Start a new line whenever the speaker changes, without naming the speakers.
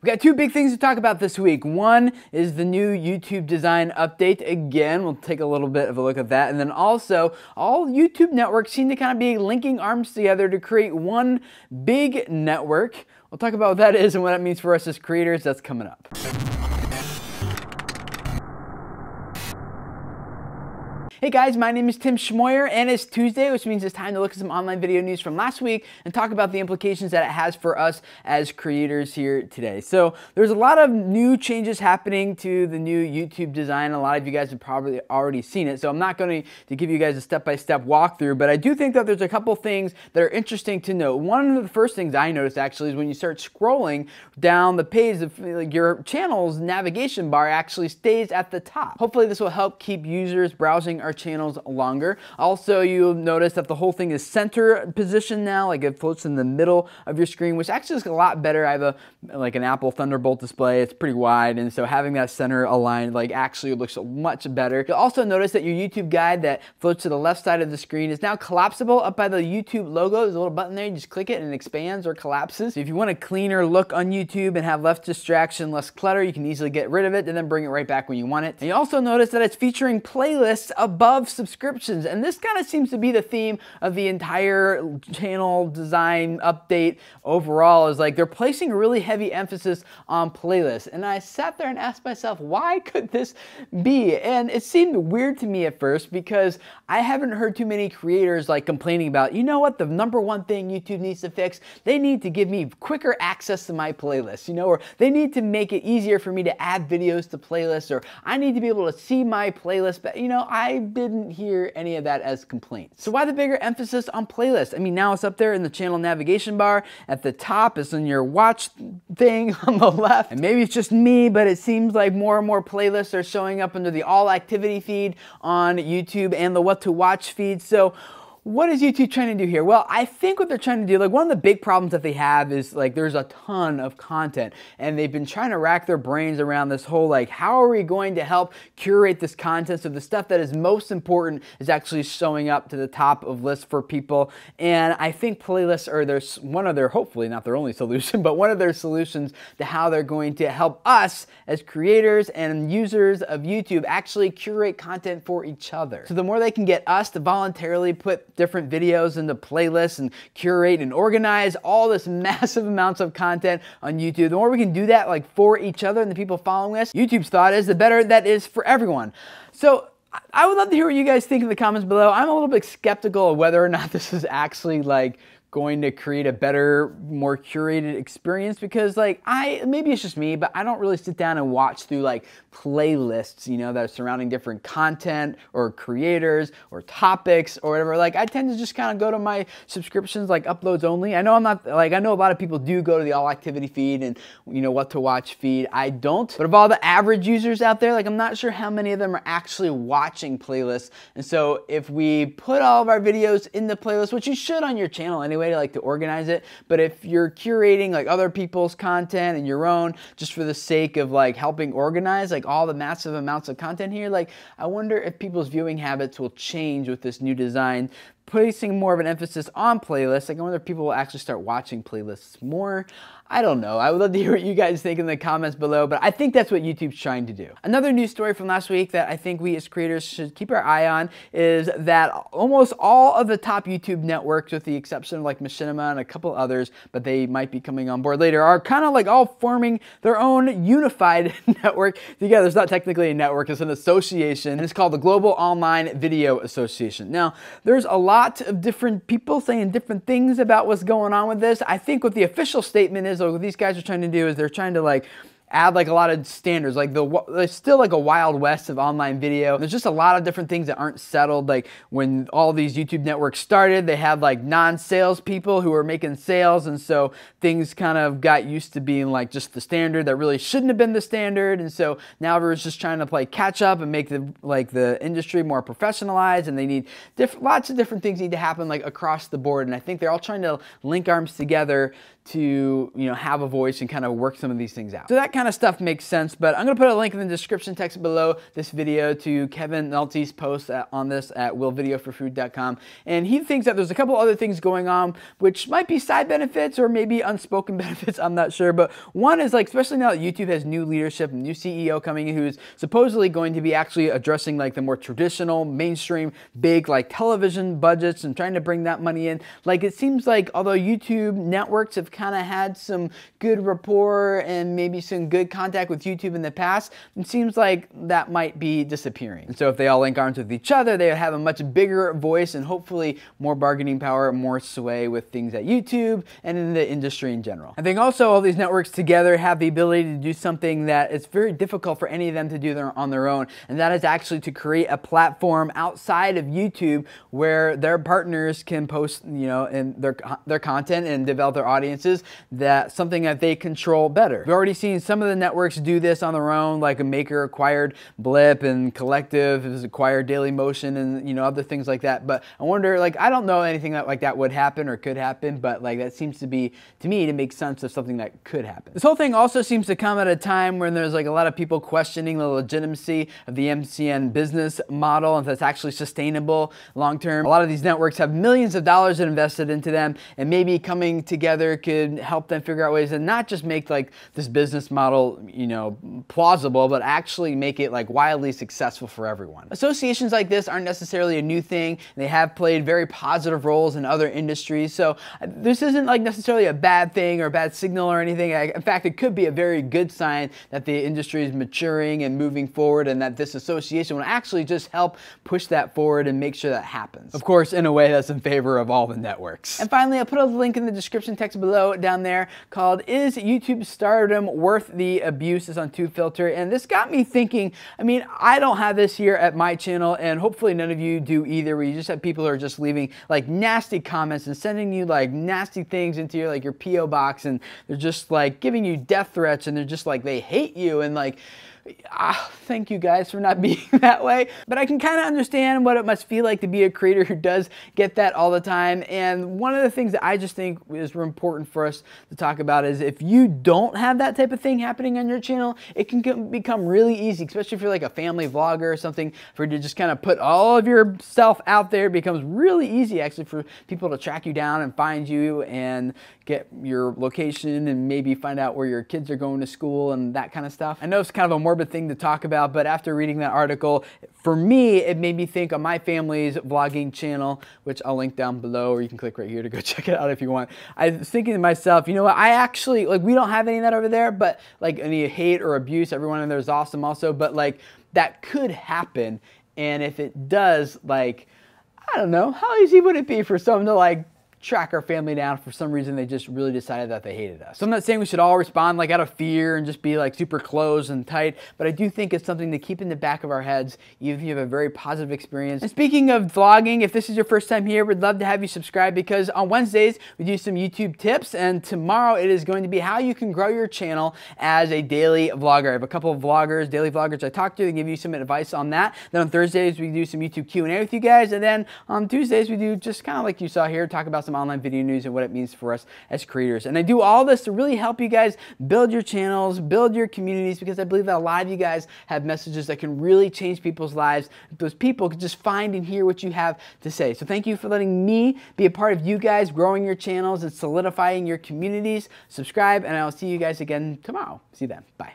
We got two big things to talk about this week. One is the new YouTube design update. Again, we'll take a little bit of a look at that. And then also, all YouTube networks seem to kind of be linking arms together to create one big network. We'll talk about what that is and what that means for us as creators. That's coming up. Hey guys, my name is Tim Schmoyer and it's Tuesday, which means it's time to look at some online video news from last week and talk about the implications that it has for us as creators here today. So there's a lot of new changes happening to the new YouTube design. A lot of you guys have probably already seen it, so I'm not going to give you guys a step-by-step walkthrough, but I do think that there's a couple things that are interesting to note. One of the first things I noticed actually is when you start scrolling down the page, your channel's navigation bar actually stays at the top. Hopefully this will help keep users browsing our channels longer. Also, you'll notice that the whole thing is center position now, like it floats in the middle of your screen, which actually is a lot better. I have an Apple Thunderbolt display. It's pretty wide, and so having that center aligned actually looks much better. You'll also notice that your YouTube guide that floats to the left side of the screen is now collapsible up by the YouTube logo. There's a little button there. You just click it and it expands or collapses. So if you want a cleaner look on YouTube and have less distraction, less clutter, you can easily get rid of it and then bring it right back when you want it. And you also notice that it's featuring playlists above subscriptions, and this kind of seems to be the theme of the entire channel design update overall, is like they're placing a really heavy emphasis on playlists. And I sat there and asked myself, why could this be? And it seemed weird to me at first because I haven't heard too many creators complaining about, you know what, the number one thing YouTube needs to fix, they need to give me quicker access to my playlists, or they need to make it easier for me to add videos to playlists, or I need to be able to see my playlist. But I didn't hear any of that as complaints. So why the bigger emphasis on playlists? I mean, now it's up there in the channel navigation bar. At the top, it's in your watch thing on the left. And maybe it's just me, but it seems like more and more playlists are showing up under the all activity feed on YouTube and the what to watch feed. So what is YouTube trying to do here? Well, I think what they're trying to do, one of the big problems that they have is there's a ton of content, and they've been trying to rack their brains around this whole how are we going to help curate this content so the stuff that is most important is actually showing up to the top of lists for people. And I think playlists are one of their, hopefully not their only solution, but one of their solutions to how they're going to help us as creators and users of YouTube actually curate content for each other. So the more they can get us to voluntarily put different videos into playlists and curate and organize all this massive amounts of content on YouTube, the more we can do that for each other and the people following us, YouTube's thought is the better that is for everyone. So I would love to hear what you guys think in the comments below. I'm a little bit skeptical of whether or not this is actually going to create a better, more curated experience, because maybe it's just me, but I don't really sit down and watch through playlists, that are surrounding different content or creators or topics or whatever. I tend to just kind of go to my subscriptions, uploads only. I know I'm not, I know a lot of people do go to the all activity feed and what to watch feed. I don't. But of all the average users out there, I'm not sure how many of them are actually watching playlists. And so if we put all of our videos in the playlist, which you should on your channel anyway, to organize it, but if you're curating other people's content and your own just for the sake of helping organize all the massive amounts of content here, I wonder if people's viewing habits will change with this new design, placing more of an emphasis on playlists. I wonder if people will actually start watching playlists more. I don't know. I would love to hear what you guys think in the comments below, but I think that's what YouTube's trying to do. Another news story from last week that I think we as creators should keep our eye on is that almost all of the top YouTube networks, with the exception of Machinima and a couple others, but they might be coming on board later, are kind of all forming their own unified network together. It's not technically a network, it's an association, and it's called the Global Online Video Association. Now, there's a lot of different people saying different things about what's going on with this. I think what the official statement is, what these guys are trying to do is they're trying to add a lot of standards. There's still a wild west of online video. There's just a lot of different things that aren't settled. When all these YouTube networks started, they had non-sales people who were making sales, and so things kind of got used to being just the standard that really shouldn't have been the standard. And so now everyone's just trying to play catch up and make the industry more professionalized, and they need lots of different things need to happen across the board. And I think they're all trying to link arms together to, you know, have a voice and kind of work some of these things out. So that kind of stuff makes sense, but I'm gonna put a link in the description text below this video to Kevin Nolte's post on this at willvideoforfood.com, and he thinks that there's a couple other things going on which might be side benefits or maybe unspoken benefits, I'm not sure, but one is like, especially now that YouTube has new leadership, new CEO coming in who's supposedly going to be actually addressing like the more traditional, mainstream, big like television budgets and trying to bring that money in. Like it seems like although YouTube networks have kind of had some good rapport and maybe some good contact with YouTube in the past, it seems like that might be disappearing. And so if they all link arms with each other, they would have a much bigger voice and hopefully more bargaining power, more sway with things at YouTube and in the industry in general. I think also all these networks together have the ability to do something that it's very difficult for any of them to do on their own, and that is actually to create a platform outside of YouTube where their partners can post, you know, in their content and develop their audiences, that something that they control better. We've already seen some of the networks do this on their own, like a Maker acquired Blip and Collective has acquired Daily Motion and, you know, other things like that. But I wonder, like, I don't know anything that like that would happen or could happen, but like that seems to be, to me, to make sense of something that could happen. This whole thing also seems to come at a time when there's like a lot of people questioning the legitimacy of the MCN business model and if that's actually sustainable long term. A lot of these networks have millions of dollars invested into them, and maybe coming together could help them figure out ways to not just make like this business model, you know, plausible, but actually make it like wildly successful for everyone. Associations like this aren't necessarily a new thing. They have played very positive roles in other industries. So this isn't like necessarily a bad thing or a bad signal or anything. In fact, it could be a very good sign that the industry is maturing and moving forward, and that this association will actually just help push that forward and make sure that happens. Of course, in a way that's in favor of all the networks. And finally, I'll put a link in the description text below down there called "Is YouTube Stardom Worth the Abuse?" It's on TubeFilter, and this got me thinking. I mean, I don't have this here at my channel, and hopefully none of you do either, where you just have people who are just leaving like nasty comments and sending you like nasty things into your like your PO box, and they're just like giving you death threats, and they're just like they hate you, and like, thank you guys for not being that way. But I can kind of understand what it must feel like to be a creator who does get that all the time. And one of the things that I just think is important for us to talk about is if you don't have that type of thing happening on your channel, it can become really easy, especially if you're like a family vlogger or something, for you to just kind of put all of yourself out there. It becomes really easy actually for people to track you down and find you and get your location and maybe find out where your kids are going to school and that kind of stuff. I know it's kind of a morbid thing to talk about, but after reading that article, for me, it made me think of my family's vlogging channel, which I'll link down below, or you can click right here to go check it out if you want. I was thinking to myself, you know what, I actually, like, we don't have any of that over there, but like any hate or abuse, everyone in there is awesome also, but like that could happen. And if it does, like, I don't know, how easy would it be for someone to like track our family down for some reason they just really decided that they hated us? So I'm not saying we should all respond like out of fear and just be like super close and tight, but I do think it's something to keep in the back of our heads, even if you have a very positive experience. And speaking of vlogging, if this is your first time here, we'd love to have you subscribe, because on Wednesdays we do some YouTube tips, and tomorrow it is going to be how you can grow your channel as a daily vlogger. I have a couple of vloggers, daily vloggers I talk to, they give you some advice on that. Then on Thursdays we do some YouTube Q&A with you guys, and then on Tuesdays we do just kind of like you saw here, talk about some online video news and what it means for us as creators. And I do all this to really help you guys build your channels, build your communities, because I believe that a lot of you guys have messages that can really change people's lives. Those people can just find and hear what you have to say. So thank you for letting me be a part of you guys growing your channels and solidifying your communities. Subscribe, and I'll see you guys again tomorrow. See you then. Bye.